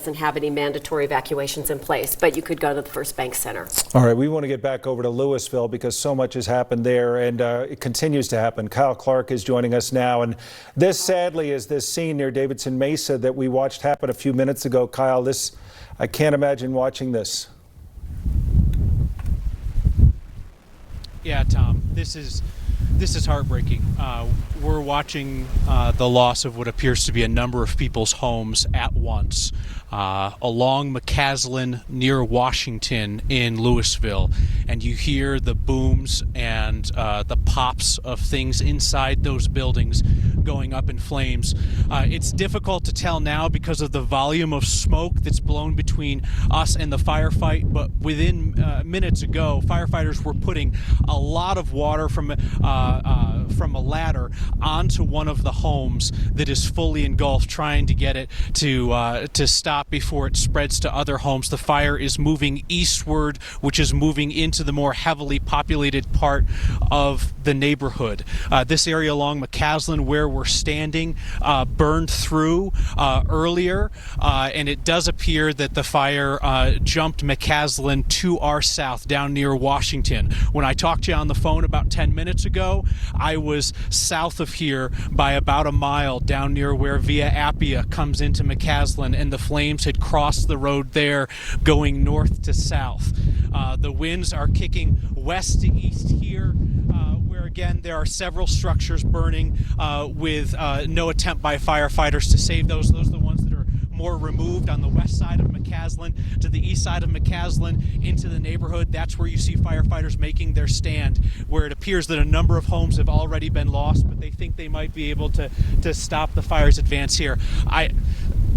doesn't have any mandatory evacuations in place, but you could go to the First Bank Center. All right, we want to get back over to Louisville because so much has happened there, and it continues to happen. Kyle Clark is joining us now, and this sadly is this scene near Davidson Mesa that we watched happen a few minutes ago. Kyle, I can't imagine watching this. Yeah, Tom, this is heartbreaking. We're watching the loss of what appears to be a number of people's homes at once along McCaslin near Washington in Louisville, and you hear the booms and the pops of things inside those buildings going up in flames. It's difficult to tell now because of the volume of smoke that's blown between us and the firefight, but within minutes ago, firefighters were putting a lot of water from a ladder onto one of the homes that is fully engulfed, trying to get it to stop before it spreads to other homes. The fire is moving eastward, which is moving into the more heavily populated part of the neighborhood. This area along McCaslin where we're standing burned through earlier, and it does appear that the fire jumped McCaslin to our south down near Washington. When I talked to you on the phone about 10 minutes ago, I was south of here by about a mile down near where Via Appia comes into McCaslin, and the flames had crossed the road there going north to south. The winds are kicking west to east here, where again there are several structures burning with no attempt by firefighters to save those. Those are the ones that are more removed on the west side of McCaslin. To the east side of McCaslin into the neighborhood, that's where you see firefighters making their stand, where it appears that a number of homes have already been lost, but they think they might be able to stop the fire's advance here.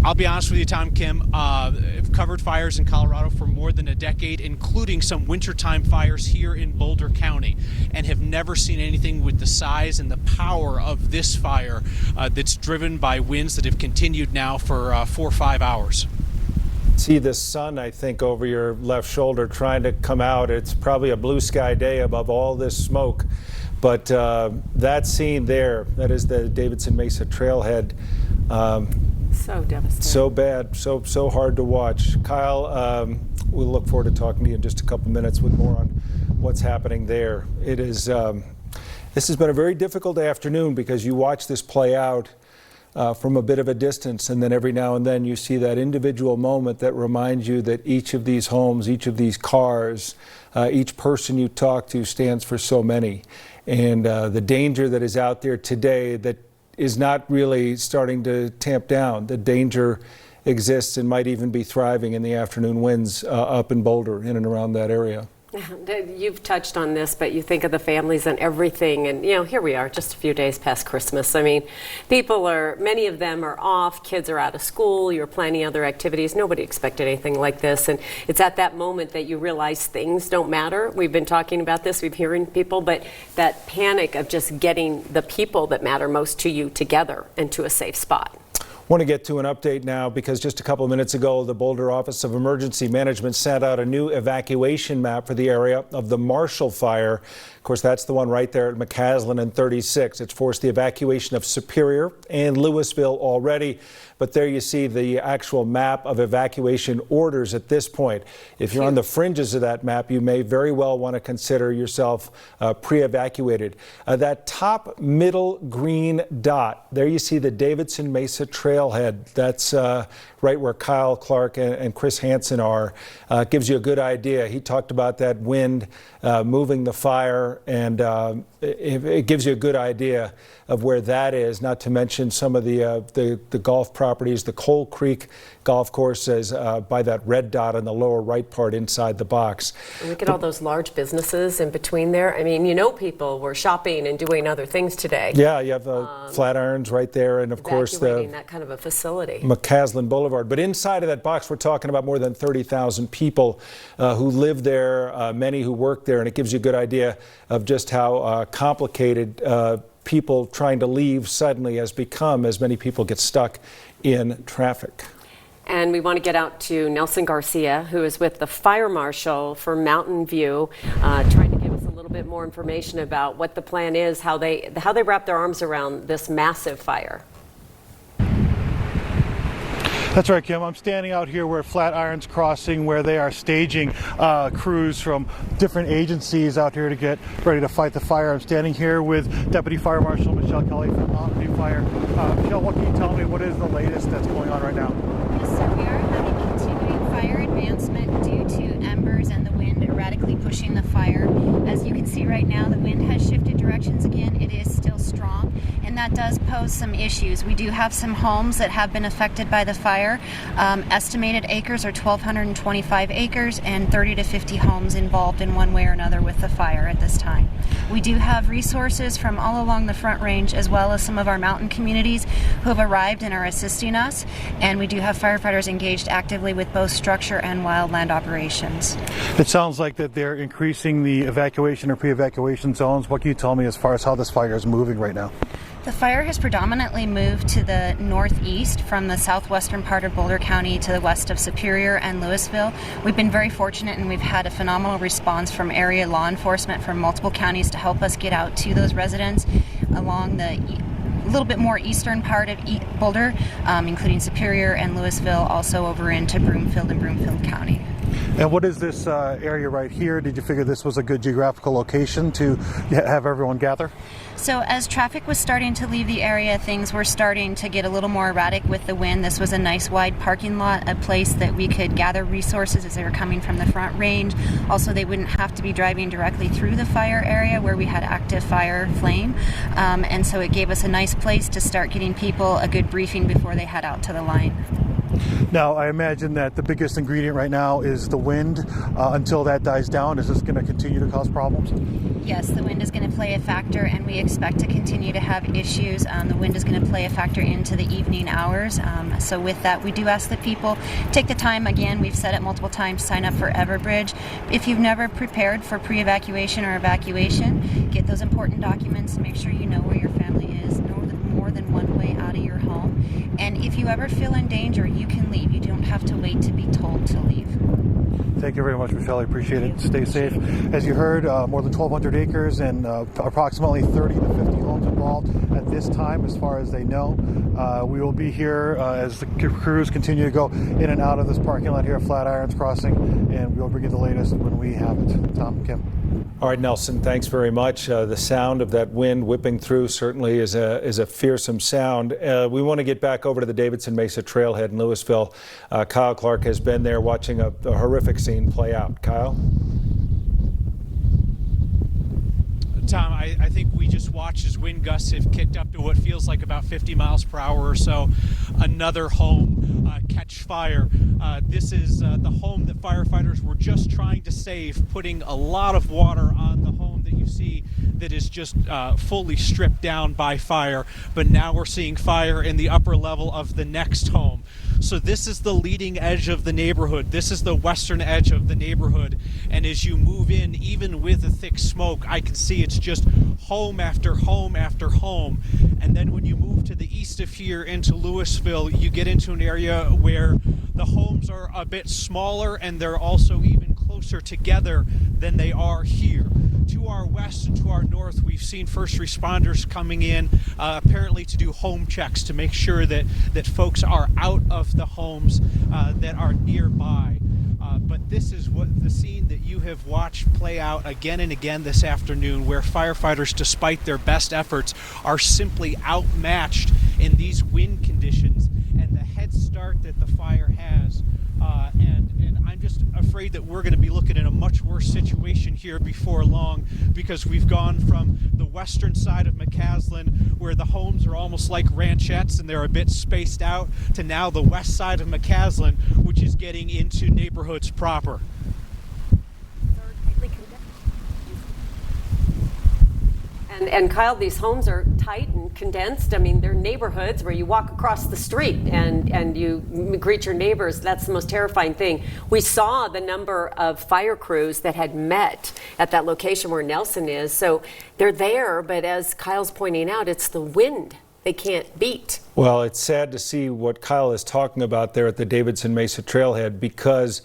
I'll be honest with you, Tom, Kim, I've covered fires in Colorado for more than a decade, including some wintertime fires here in Boulder County, and have never seen anything with the size and the power of this fire that's driven by winds that have continued now for 4 or 5 hours. See the sun, I think, over your left shoulder trying to come out. It's probably a blue sky day above all this smoke. But that scene there, that is the Davidson Mesa trailhead. So devastating. So bad, so hard to watch. Kyle, we'll look forward to talking to you in just a couple minutes with more on what's happening there. It is, this has been a very difficult afternoon because you watch this play out from a bit of a distance, and then every now and then you see that individual moment that reminds you that each of these homes, each of these cars, each person you talk to stands for so many. And the danger that is out there today that is not really starting to tamp down. The danger exists and might even be thriving in the afternoon winds up in Boulder, in and around that area. You've touched on this, but you think of the families and everything, and here we are just a few days past Christmas. I mean, many of them are off, kids are out of school, you're planning other activities. Nobody expected anything like this, and it's at that moment that you realize things don't matter. We've been talking about this, we've been hearing people, but that panic of just getting the people that matter most to you together and to a safe spot. I want to get to an update now because just a couple of minutes ago, the Boulder Office of Emergency Management sent out a new evacuation map for the area of the Marshall Fire. Of course, that's the one right there at McCaslin and 36. It's forced the evacuation of Superior and Louisville already. But there you see the actual map of evacuation orders at this point. If you're on the fringes of that map, you may very well want to consider yourself pre-evacuated. That top middle green dot, there you see the Davidson Mesa trailhead. That's right where Kyle Clark and Chris Hansen are. Gives you a good idea. He talked about that wind moving the fire, and it gives you a good idea of where that is, not to mention some of the golf properties. The Coal Creek golf course is by that red dot on the lower right part inside the box. And look at all those large businesses in between there. I mean, people were shopping and doing other things today. Yeah, you have Flatirons right there, and of course that kind of a facility. McCaslin Boulevard. But inside of that box, we're talking about more than 30,000 people who live there, many who work there, and it gives you a good idea of just how complicated people trying to leave suddenly has become as many people get stuck in traffic. And we want to get out to Nelson Garcia, who is with the fire marshal for Mountain View, trying to give us a little bit more information about what the plan is, how they wrap their arms around this massive fire. That's right, Kim. I'm standing out here where Flatiron's Crossing, where they are staging crews from different agencies out here to get ready to fight the fire. I'm standing here with Deputy Fire Marshal Michelle Kelly from Mountain View Fire. Michelle, what can you tell me? What is the latest that's going on right now? Yes, so we are having continuing fire advancement due to embers and the wind erratically pushing the fire. As you can see right now, the wind has shifted directions again. It is still strong, and that does pose some issues. We do have some homes that have been affected by the fire. Estimated acres are 1,225 acres and 30 to 50 homes involved in one way or another with the fire at this time. We do have resources from all along the Front Range as well as some of our mountain communities who have arrived and are assisting us, and we do have firefighters engaged actively with both structure and wildland operations. It sounds like that they're increasing the evacuation or pre-evacuation zones. What can you tell me as far as how this fire is moving right now? The fire has predominantly moved to the northeast from the southwestern part of Boulder County to the west of Superior and Louisville. We've been very fortunate, and we've had a phenomenal response from area law enforcement from multiple counties to help us get out to those residents along the little bit more eastern part of Boulder, including Superior and Louisville, also over into Broomfield and Broomfield County. And what is this area right here? Did you figure this was a good geographical location to have everyone gather? So as traffic was starting to leave the area, things were starting to get a little more erratic with the wind. This was a nice wide parking lot, a place that we could gather resources as they were coming from the Front Range. Also, they wouldn't have to be driving directly through the fire area where we had active fire flame. And so it gave us a nice place to start getting people a good briefing before they head out to the line. Now, I imagine that the biggest ingredient right now is the wind. Until that dies down, is this going to continue to cause problems? Yes, the wind is going to play a factor, and we expect to continue to have issues. The wind is going to play a factor into the evening hours. So with that, we do ask that people take the time. Again, we've said it multiple times, sign up for Everbridge. If you've never prepared for pre-evacuation or evacuation, get those important documents, make sure you know where your family is, know more than one way out of your home. And if you ever feel in danger, you can leave. You don't have to wait to be told to leave. Thank you very much, Michelle. I appreciate it. Stay safe. As you heard, more than 1,200 acres and approximately 30 to 50 homes involved at this time, as far as they know. We will be here as the crews continue to go in and out of this parking lot here at Flatiron's Crossing, and we'll bring you the latest when we have it. Tom, Kim. All right, Nelson, thanks very much. The sound of that wind whipping through certainly is a fearsome sound. We want to get back over to the Davidson Mesa Trailhead in Louisville. Kyle Clark has been there watching a horrific scene play out. Kyle? Tom, I think we just watched as wind gusts have kicked up to what feels like about 50 miles per hour or so. Another home catch fire. This is the home that firefighters were just trying to save, putting a lot of water on the home that you see that is just fully stripped down by fire. But now we're seeing fire in the upper level of the next home. So this is the leading edge of the neighborhood. This is the western edge of the neighborhood. And as you move in, even with the thick smoke, I can see it's just home after home after home. And then when you move to the east of here into Louisville, you get into an area where the homes are a bit smaller and they're also even closer together than they are here. To our west and to our north, we've seen first responders coming in apparently to do home checks to make sure that folks are out of the homes that are nearby. But this is what the scene that you have watched play out again and again this afternoon, where firefighters, despite their best efforts, are simply outmatched in these wind conditions and the head start that the fire has. And I'm just afraid that we're going to be looking at a much worse situation here before long, because we've gone from the western side of McCaslin, where the homes are almost like ranchettes and they're a bit spaced out, to now the west side of McCaslin, which is getting into neighborhoods proper. And Kyle, these homes are tight and condensed. I mean, they're neighborhoods where you walk across the street and you greet your neighbors. That's the most terrifying thing. We saw the number of fire crews that had met at that location where Nelson is. So they're there, but as Kyle's pointing out, it's the wind they can't beat. Well, it's sad to see what Kyle is talking about there at the Davidson Mesa Trailhead, because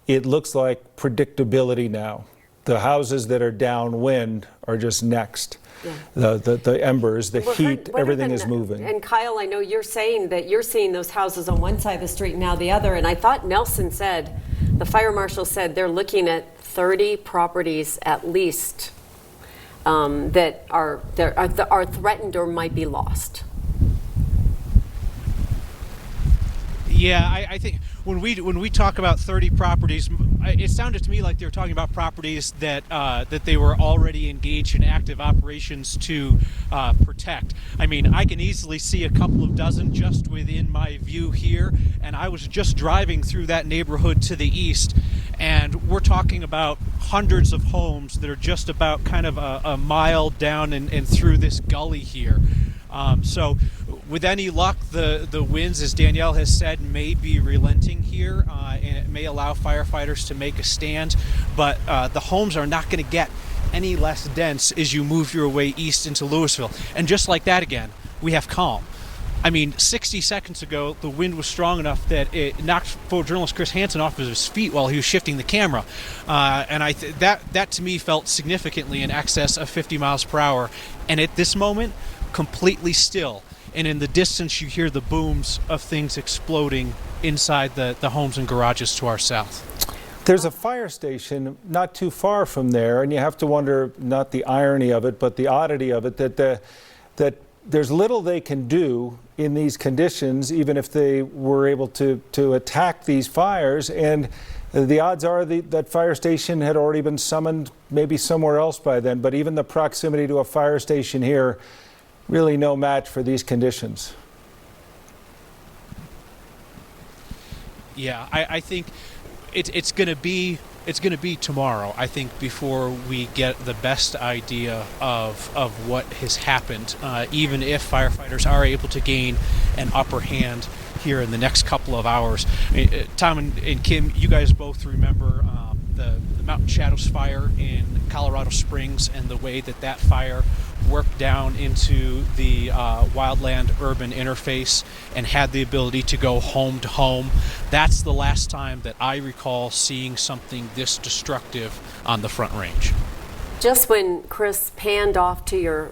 it looks like predictability now. the houses that are downwind are just next. Yeah. The embers, the Well, heat, what everything even- is moving. And Kyle, I know you're saying that you're seeing those houses on one side of the street and now the other. And I thought Nelson said, the fire marshal said they're looking at 30 properties at least that are threatened or might be lost. Yeah, I think when we talk about 30 properties, it sounded to me like they were talking about properties that that they were already engaged in active operations to protect. I mean, I can easily see a couple of dozen just within my view here, and I was just driving through that neighborhood to the east, and we're talking about hundreds of homes that are just about kind of a mile down and through this gully here. So with any luck, the winds, as Danielle has said, may be relenting here, and it may allow firefighters to make a stand, but the homes are not going to get any less dense as you move your way east into Louisville. And just like that again, we have calm. I mean, 60 seconds ago, the wind was strong enough that it knocked photojournalist Chris Hansen off of his feet while he was shifting the camera. And that to me felt significantly in excess of 50 miles per hour. And at this moment, completely still. And in the distance, you hear the booms of things exploding inside the homes and garages to our south. There's a fire station not too far from there, and you have to wonder, not the irony of it, but the oddity of it, that there's little they can do in these conditions, even if they were able to attack these fires. And the odds are that fire station had already been summoned maybe somewhere else by then. But even the proximity to a fire station here, really no match for these conditions. Yeah, I think it's going to be tomorrow, I think, before we get the best idea of what has happened, even if firefighters are able to gain an upper hand here in the next couple of hours. I mean, Tom and Kim, you guys both remember the Mountain Shadows fire in Colorado Springs and the way that fire worked down into the wildland urban interface and had the ability to go home to home. That's the last time that I recall seeing something this destructive on the Front Range. Just when Chris panned off to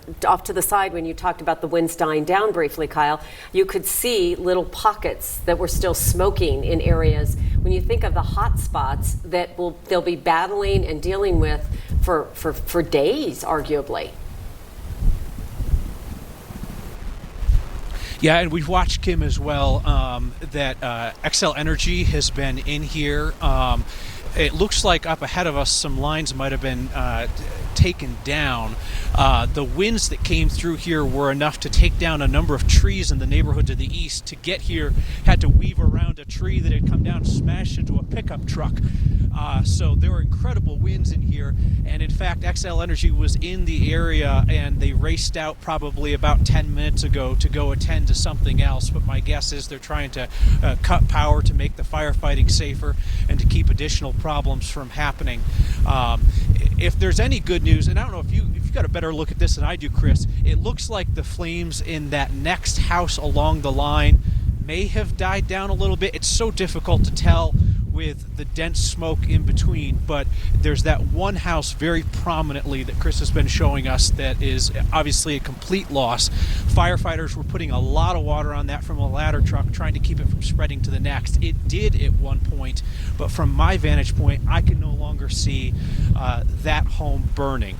the side when you talked about the winds dying down briefly, Kyle, you could see little pockets that were still smoking in areas. When you think of the hot spots that they'll be battling and dealing with for days, arguably. Yeah, and we've watched, Kim, as well, that Xcel Energy has been in here. It looks like up ahead of us some lines might have been taken down. The winds that came through here were enough to take down a number of trees in the neighborhood to the east. To get here, had to weave around a tree that had come down and smashed into a pickup truck. So there were incredible winds in here, and in fact Xcel Energy was in the area and they raced out probably about 10 minutes ago to go attend to something else, but my guess is they're trying to cut power to make the firefighting safer and to keep additional problems from happening. If there's any good news, and I don't know if you've got a better look at this than I do, Chris, it looks like the flames in that next house along the line may have died down a little bit. It's so difficult to tell with the dense smoke in between, but there's that one house very prominently that Chris has been showing us that is obviously a complete loss. Firefighters were putting a lot of water on that from a ladder truck, trying to keep it from spreading to the next. It did at one point, but from my vantage point, I can no longer see that home burning.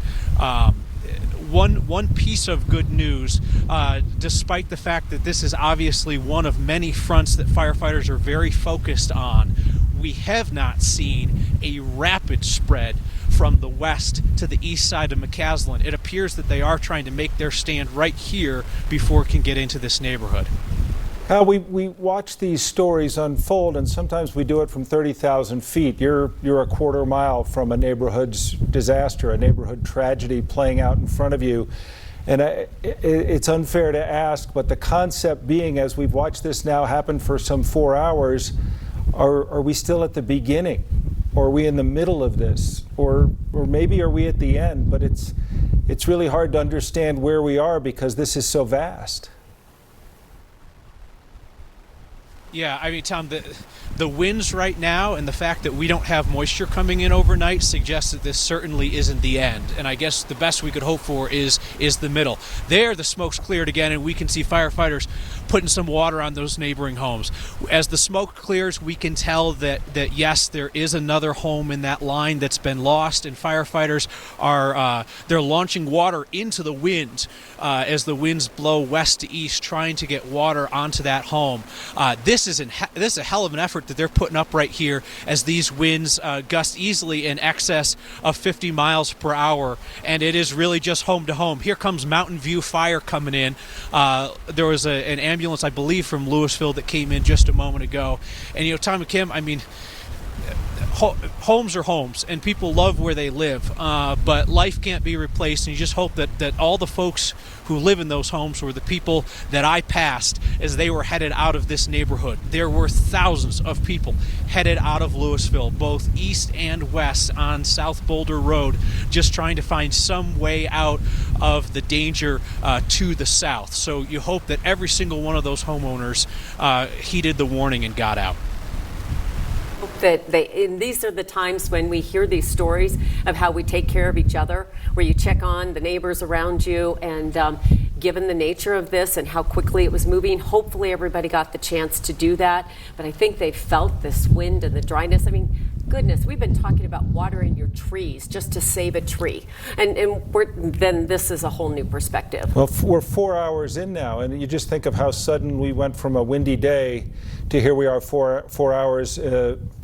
One piece of good news, despite the fact that this is obviously one of many fronts that firefighters are very focused on, we have not seen a rapid spread from the west to the east side of McCaslin. It appears that they are trying to make their stand right here before it can get into this neighborhood. We watch these stories unfold, and sometimes we do it from 30,000 feet. You're a quarter mile from a neighborhood's disaster, a neighborhood tragedy playing out in front of you. And it's unfair to ask, but the concept being, as we've watched this now happen for some 4 hours, are we still at the beginning? Or are we in the middle of this? Or maybe are we at the end? But it's really hard to understand where we are because this is so vast. Yeah, I mean, Tom, the winds right now and the fact that we don't have moisture coming in overnight suggests that this certainly isn't the end. And I guess the best we could hope for is the middle. There, the smoke's cleared again, and we can see firefighters putting some water on those neighboring homes. As the smoke clears, we can tell that yes, there is another home in that line that's been lost, and firefighters are they're launching water into the wind as the winds blow west to east, trying to get water onto that home. This is a hell of an effort that they're putting up right here as these winds gust easily in excess of 50 miles per hour, and it is really just home to home. Here comes Mountain View Fire coming in. There was an ambulance, I believe, from Louisville that came in just a moment ago. And Tom and Kim, I mean, homes are homes, and people love where they live, but life can't be replaced, and you just hope that all the folks who live in those homes were the people that I passed as they were headed out of this neighborhood. There were thousands of people headed out of Louisville, both east and west on South Boulder Road, just trying to find some way out of the danger to the south. So you hope that every single one of those homeowners heeded the warning and got out. And these are the times when we hear these stories of how we take care of each other, where you check on the neighbors around you, and given the nature of this and how quickly it was moving, hopefully everybody got the chance to do that. But I think they felt this wind and the dryness. I mean, goodness, we've been talking about watering your trees just to save a tree. And then this is a whole new perspective. Well, we're 4 hours in now, and you just think of how sudden we went from a windy day to here we are 4 hours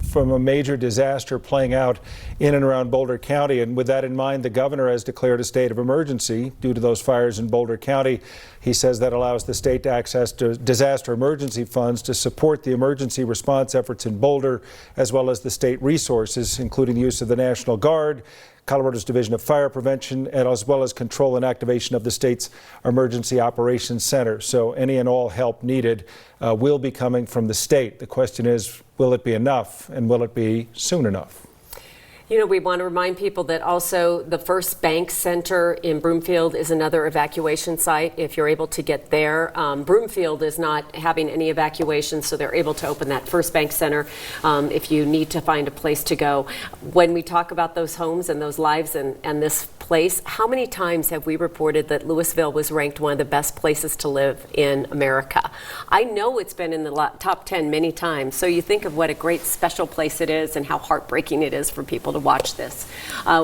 from a major disaster playing out in and around Boulder County. And with that in mind, the governor has declared a state of emergency due to those fires in Boulder County. He says that allows the state to access to disaster emergency funds to support the emergency response efforts in Boulder, as well as the state resources, including the use of the National Guard, Colorado's Division of Fire Prevention, and as well as control and activation of the state's Emergency Operations Center. So any and all help needed will be coming from the state. The question is, will it be enough, and will it be soon enough? We want to remind people that also the First Bank Center in Broomfield is another evacuation site if you're able to get there. Broomfield is not having any evacuation, so they're able to open that First Bank Center if you need to find a place to go. When we talk about those homes and those lives and this place, how many times have we reported that Louisville was ranked one of the best places to live in America? I know it's been in the top 10 many times, so you think of what a great special place it is and how heartbreaking it is for people to watch this.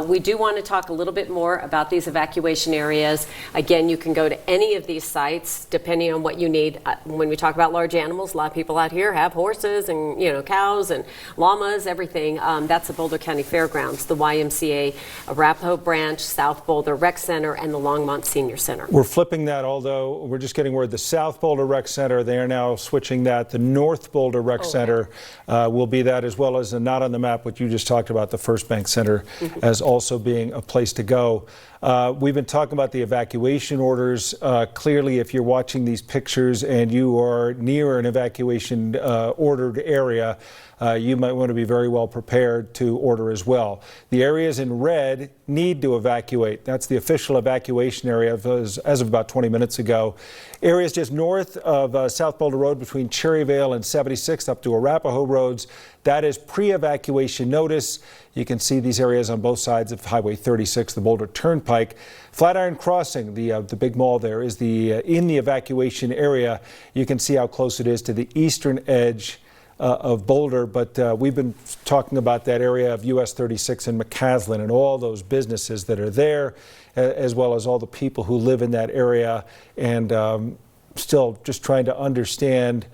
We do want to talk a little bit more about these evacuation areas. Again, you can go to any of these sites depending on what you need. When we talk about large animals, a lot of people out here have horses and cows and llamas, everything. That's the Boulder County Fairgrounds, the YMCA Arapahoe Branch, South Boulder Rec Center, and the Longmont Senior Center. We're flipping that, although we're just getting word the South Boulder Rec Center, they are now switching that. The North Boulder Rec Center will be that, as well as not on the map, what you just talked about, the First Bank Center as also being a place to go. We've been talking about the evacuation orders. Clearly, if you're watching these pictures and you are near an evacuation ordered area, you might want to be very well prepared to order as well. The areas in red need to evacuate. That's the official evacuation area as of about 20 minutes ago. Areas just north of South Boulder Road between Cherryvale and 76th up to Arapahoe Roads, that is pre-evacuation notice. You can see these areas on both sides of Highway 36, the Boulder Turnpike. Flatiron Crossing, the big mall there, is in the evacuation area. You can see how close it is to the eastern edge of Boulder, but we've been talking about that area of US 36 and McCaslin and all those businesses that are there, as well as all the people who live in that area, and still just trying to understand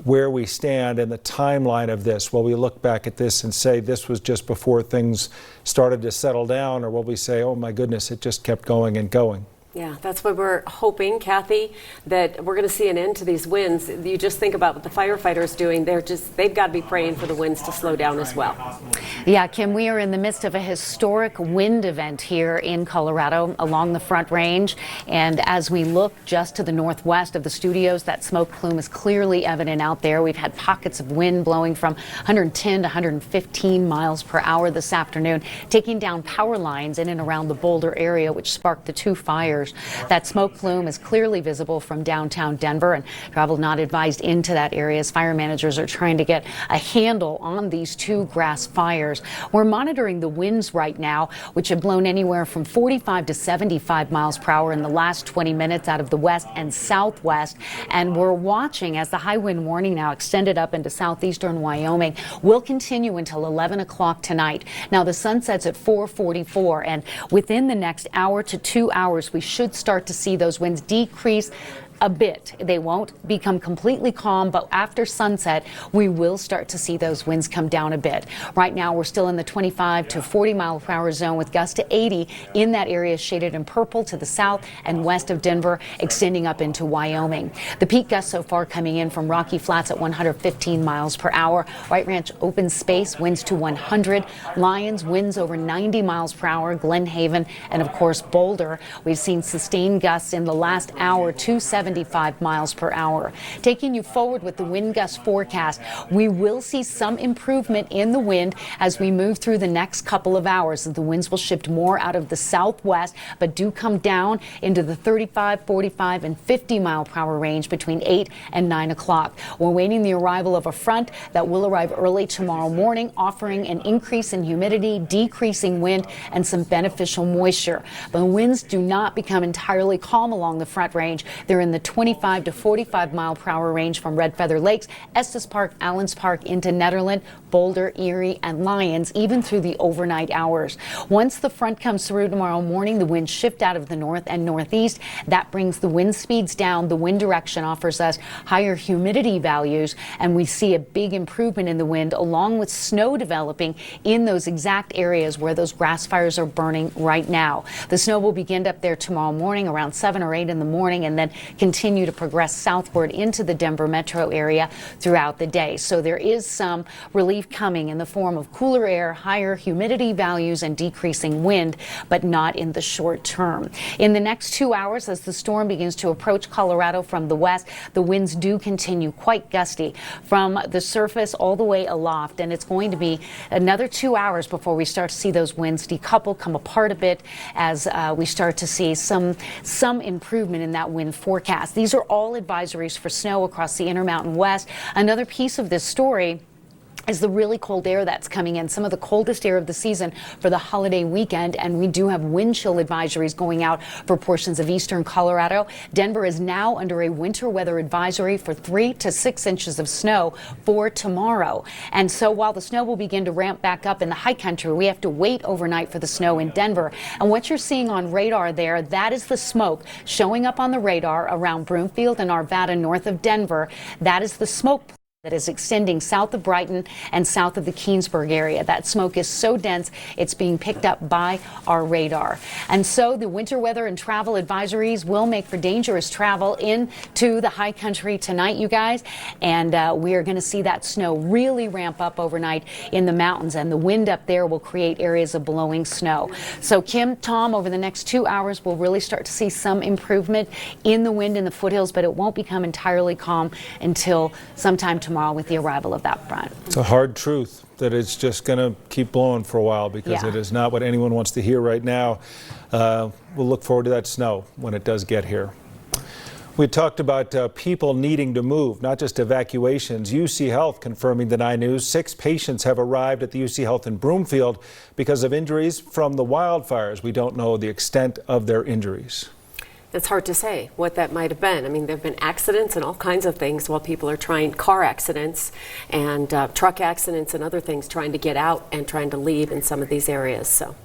where we stand and the timeline of this. Will we look back at this and say this was just before things started to settle down, or will we say, oh my goodness, it just kept going and going? Yeah, that's what we're hoping, Kathy, that we're going to see an end to these winds. You just think about what the firefighters doing. They've got to be praying for the winds to slow down as well. Yeah, Kim, we are in the midst of a historic wind event here in Colorado along the Front Range. And as we look just to the northwest of the studios, that smoke plume is clearly evident out there. We've had pockets of wind blowing from 110 to 115 miles per hour this afternoon, taking down power lines in and around the Boulder area, which sparked the two fires fires. That smoke plume is clearly visible from downtown Denver, and travel not advised into that area as fire managers are trying to get a handle on these two grass fires. We're monitoring the winds right now, which have blown anywhere from 45 to 75 miles per hour in the last 20 minutes out of the west and southwest. And we're watching as the high wind warning now extended up into southeastern Wyoming will continue until 11 o'clock tonight. Now the sun sets at 4:44, and within the next hour to 2 hours, we should start to see those winds decrease a bit. They won't become completely calm, but after sunset, we will start to see those winds come down a bit. Right now, we're still in the 25 to 40 mile per hour zone with gusts to 80 in that area shaded in purple to the south and west of Denver, extending up into Wyoming. The peak gusts so far coming in from Rocky Flats at 115 miles per hour. White Ranch open space winds to 100. Lyons winds over 90 miles per hour. Glen Haven and of course Boulder. We've seen sustained gusts in the last hour to 75 miles per hour. Taking you forward with the wind gust forecast, we will see some improvement in the wind as we move through the next couple of hours. The winds will shift more out of the southwest, but do come down into the 35, 45, and 50 mile per hour range between 8 and 9 o'clock. We're waiting the arrival of a front that will arrive early tomorrow morning, offering an increase in humidity, decreasing wind, and some beneficial moisture. But the winds do not become entirely calm along the front range. They're in the 25 to 45 mile per hour range from Red Feather Lakes, Estes Park, Allens Park into Nederland, Boulder, Erie, and Lyons, even through the overnight hours. Once the front comes through tomorrow morning, the winds shift out of the north and northeast. That brings the wind speeds down. The wind direction offers us higher humidity values, and we see a big improvement in the wind along with snow developing in those exact areas where those grass fires are burning right now. The snow will begin up there tomorrow morning around 7 or 8 in the morning and then continue to progress southward into the Denver metro area throughout the day. So there is some relief coming in the form of cooler air, higher humidity values, and decreasing wind, but not in the short term. In the next 2 hours, as the storm begins to approach Colorado from the west, the winds do continue quite gusty from the surface all the way aloft, and it's going to be another 2 hours before we start to see those winds decouple, come apart a bit as we start to see some improvement in that wind forecast. These are all advisories for snow across the Intermountain West. Another piece of this story is the really cold air that's coming in, some of the coldest air of the season for the holiday weekend, and we do have wind chill advisories going out for portions of eastern Colorado. Denver is now under a winter weather advisory for 3 to 6 inches of snow for tomorrow. And so while the snow will begin to ramp back up in the high country, we have to wait overnight for the snow in Denver. And what you're seeing on radar there, that is the smoke showing up on the radar around Broomfield and Arvada north of Denver. That is the smoke that is extending south of Brighton and south of the Keensburg area. That smoke is so dense, it's being picked up by our radar. And so the winter weather and travel advisories will make for dangerous travel into the high country tonight, you guys. And we are going to see that snow really ramp up overnight in the mountains, and the wind up there will create areas of blowing snow. So Kim, Tom, over the next 2 hours, we'll really start to see some improvement in the wind in the foothills, but it won't become entirely calm until sometime tomorrow with the arrival of that front. It's a hard truth that it's just going to keep blowing for a while because it is not what anyone wants to hear right now. We'll look forward to that snow when it does get here. We talked about people needing to move, not just evacuations. UC Health confirming the 9 News. 6 patients have arrived at the UC Health in Broomfield because of injuries from the wildfires. We don't know the extent of their injuries. It's hard to say what that might have been. I mean, there have been accidents and all kinds of things while people are trying, car accidents and truck accidents and other things, trying to get out and trying to leave in some of these areas. So,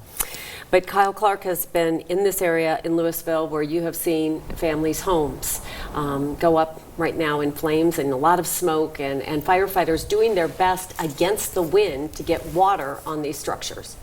but Kyle Clark has been in this area in Louisville where you have seen families' homes go up right now in flames and a lot of smoke, and firefighters doing their best against the wind to get water on these structures.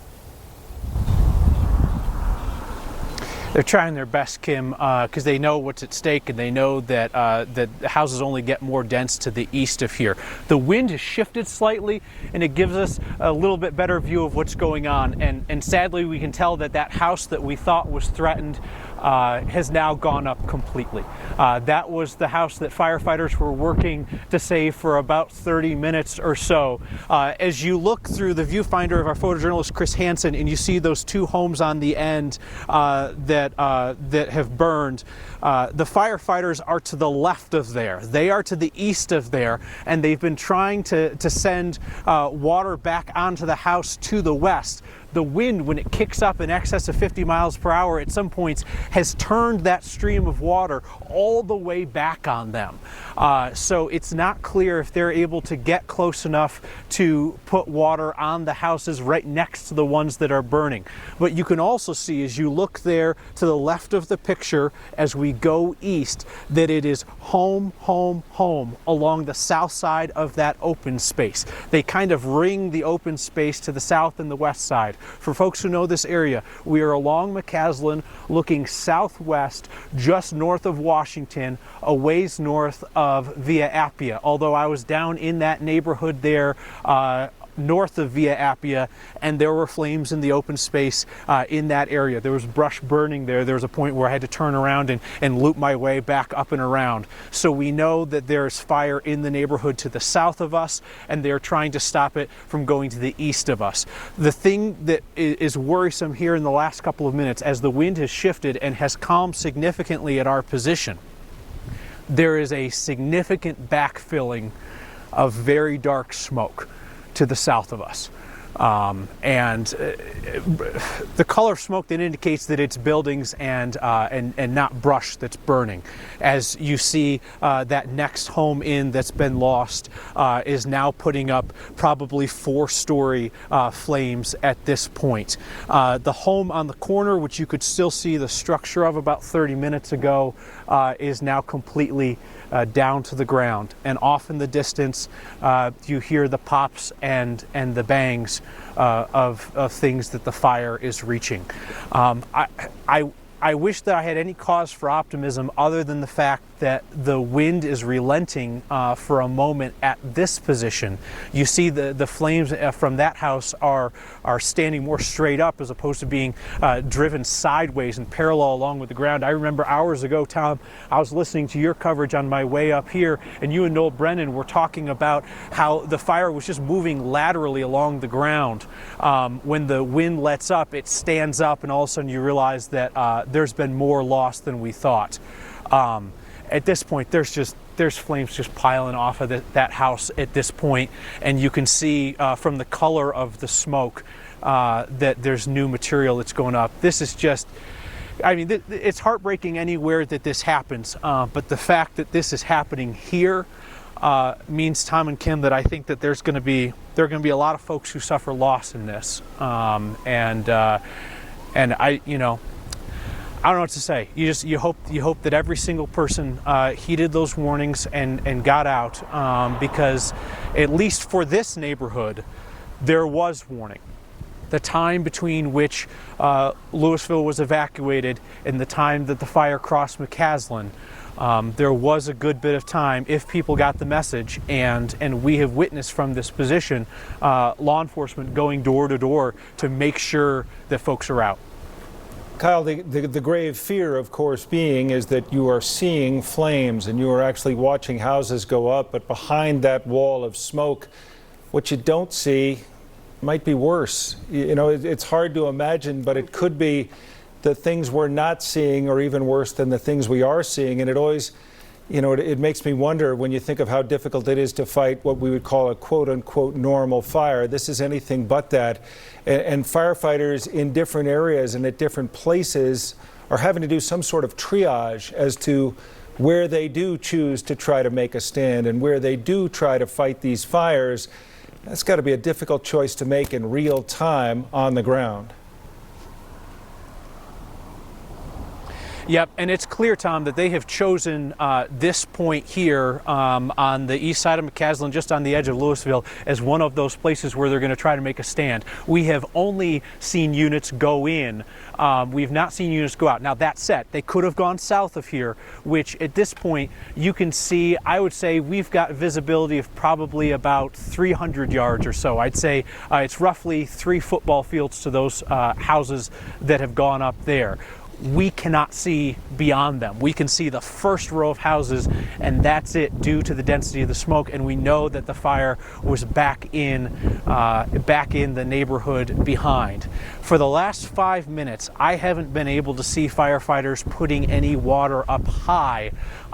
They're trying their best, Kim, because they know what's at stake, and they know that that the houses only get more dense to the east of here. The wind has shifted slightly, and it gives us a little bit better view of what's going on. And sadly, we can tell that that house that we thought was threatened has now gone up completely. That was the house that firefighters were working to save for about 30 minutes or so. As you look through the viewfinder of our photojournalist Chris Hansen and you see those two homes on the end that have burned, the firefighters are to the left of there. They are to the east of there, and they've been trying to send water back onto the house to the west. The wind, when it kicks up in excess of 50 miles per hour at some points, has turned that stream of water all the way back on them. So it's not clear if they're able to get close enough to put water on the houses right next to the ones that are burning. But you can also see, as you look there to the left of the picture as we go east, that it is home, home, home along the south side of that open space. They kind of ring the open space to the south and the west side. For folks who know this area, we are along McCaslin looking southwest just north of Washington, a ways north of Via Appia. Although I was down in that neighborhood there north of Via Appia, and there were flames in the open space in that area. There was brush burning there. There was a point where I had to turn around and loop my way back up and around. So we know that there's fire in the neighborhood to the south of us, and they're trying to stop it from going to the east of us. The thing that is worrisome here in the last couple of minutes, as the wind has shifted and has calmed significantly at our position, there is a significant backfilling of very dark smoke to the south of us. And the color of smoke that indicates that it's buildings and not brush that's burning. As you see, that next home in that's been lost is now putting up probably 4-story flames at this point. The home on the corner, which you could still see the structure of about 30 minutes ago, is now completely down to the ground, and off in the distance you hear the pops and the bangs of things that the fire is reaching. I wish that I had any cause for optimism other than the fact that the wind is relenting for a moment at this position. You see the flames from that house are standing more straight up as opposed to being driven sideways and parallel along with the ground. I remember hours ago, Tom, I was listening to your coverage on my way up here, and you and Noel Brennan were talking about how the fire was just moving laterally along the ground. When the wind lets up, it stands up, and all of a sudden you realize that there's been more loss than we thought. At this point, there's flames just piling off of that house at this point, and you can see from the color of the smoke that there's new material that's going up. This is just, I mean, it's heartbreaking anywhere that this happens, but the fact that this is happening here means, Tom and Kim, that I think that there are going to be a lot of folks who suffer loss in this, and I, you know, I don't know what to say. You hope that every single person heeded those warnings and got out, because at least for this neighborhood, there was warning. The time between which Louisville was evacuated and the time that the fire crossed McCaslin, there was a good bit of time if people got the message, and we have witnessed from this position law enforcement going door to door to make sure that folks are out. Kyle, the grave fear, of course, being is that you are seeing flames and you are actually watching houses go up, but behind that wall of smoke, what you don't see might be worse. You know, it's hard to imagine, but it could be the things we're not seeing are even worse than the things we are seeing. And it always, you know, it makes me wonder when you think of how difficult it is to fight what we would call a quote-unquote normal fire. This is anything but that. And firefighters in different areas and at different places are having to do some sort of triage as to where they do choose to try to make a stand and where they do try to fight these fires. That's got to be a difficult choice to make in real time on the ground. Yep, and it's clear, Tom, that they have chosen this point here on the east side of McCaslin, just on the edge of Louisville, as one of those places where they're going to try to make a stand. We have only seen units go in. We've not seen units go out. Now, that said, they could have gone south of here, which at this point you can see, I would say we've got visibility of probably about 300 yards or so. I'd say it's roughly 3 football fields to those houses that have gone up there. we cannot see beyond them. We can see the first row of houses, and that's it due to the density of the smoke, and we know that the fire was back in the neighborhood behind. For the last 5 minutes, I haven't been able to see firefighters putting any water up high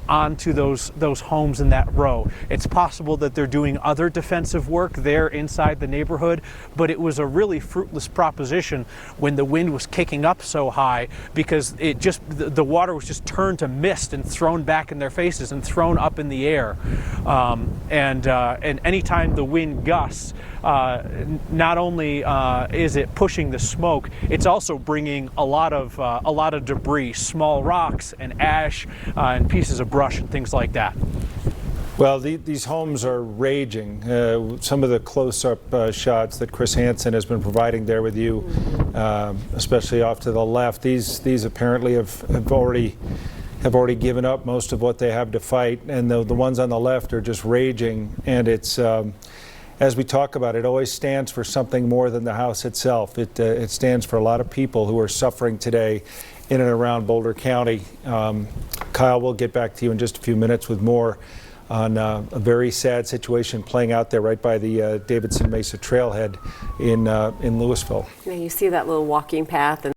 onto those homes in that row. It's possible that they're doing other defensive work there inside the neighborhood, but it was a really fruitless proposition when the wind was kicking up so high, because the water was just turned to mist and thrown back in their faces and thrown up in the air. And anytime the wind gusts, not only is it pushing the smoke, it's also bringing a lot of debris, small rocks and ash and pieces of brush and things like that. Well, these homes are raging. Some of the close-up shots that Chris Hansen has been providing there with you, especially off to the left, these apparently have already given up most of what they have to fight, and the ones on the left are just raging. And it's as we talk about, it always stands for something more than the house itself. It stands for a lot of people who are suffering today in and around Boulder County. Kyle, we'll get back to you in just a few minutes with more on a very sad situation playing out there right by the Davidson Mesa trailhead in Louisville. Yeah, you see that little walking path and